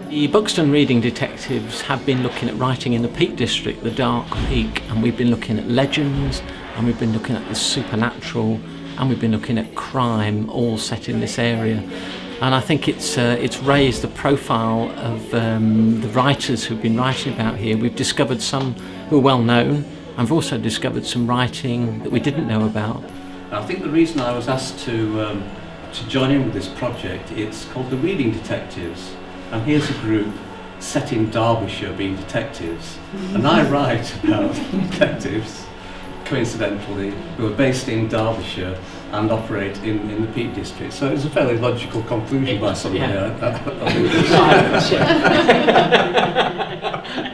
The Buxton Reading Detectives have been looking at writing in the Peak District, the Dark Peak, and we've been looking at legends, and we've been looking at the supernatural, and we've been looking at crime, all set in this area. And I think it's raised the profile of the writers who've been writing about here. We've discovered some who are well known, and we've also discovered some writing that we didn't know about. I think the reason I was asked to join in with this project, it's called the Reading Detectives. And here's a group set in Derbyshire being detectives. And I write about detectives, coincidentally, who are based in Derbyshire and operate in the Peak District. So it's a fairly logical conclusion by somebody.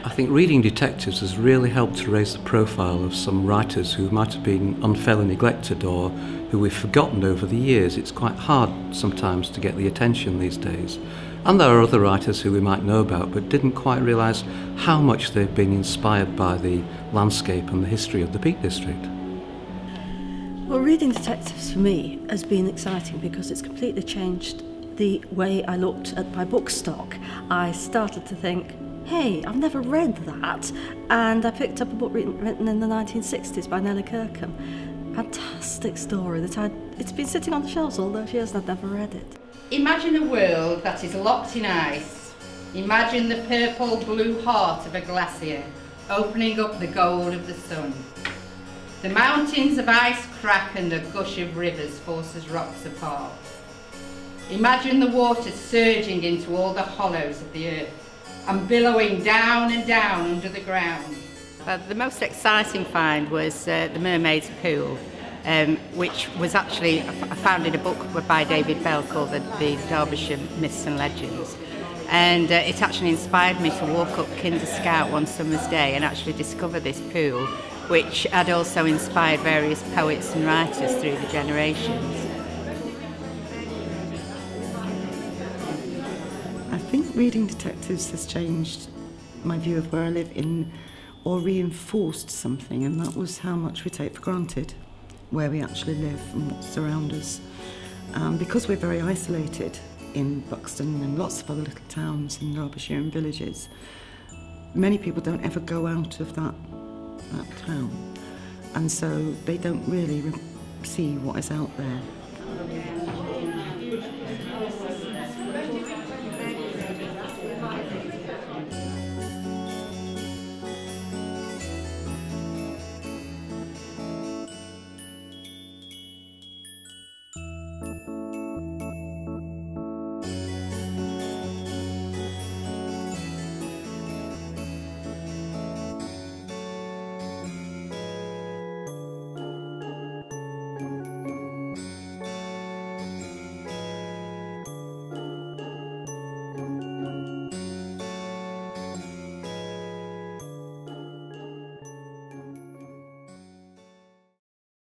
I think Reading Detectives has really helped to raise the profile of some writers who might have been unfairly neglected or who we've forgotten over the years. It's quite hard sometimes to get the attention these days. And there are other writers who we might know about but didn't quite realise how much they've been inspired by the landscape and the history of the Peak District. Well, Reading Detectives for me has been exciting because it's completely changed the way I looked at my book stock. I started to think, hey, I've never read that, and I picked up a book written in the 1960s by Nellie Kirkham. Fantastic story that it's been sitting on the shelves all those years and I've never read it. Imagine a world that is locked in ice. Imagine the purple-blue heart of a glacier, opening up the gold of the sun. The mountains of ice crack and a gush of rivers forces rocks apart. Imagine the water surging into all the hollows of the earth and billowing down and down under the ground. The most exciting find was the Mermaid's Pool, which was actually found in a book by David Bell called the Derbyshire Myths and Legends. And it actually inspired me to walk up Kinder Scout one summer's day and actually discover this pool, which had also inspired various poets and writers through the generations. I think Reading Detectives has changed my view of where I live in, or reinforced something, and that was how much we take for granted where we actually live and what's around us. Because we're very isolated in Buxton and lots of other little towns in Derbyshire and villages, many people don't ever go out of that town, and so they don't really see what is out there.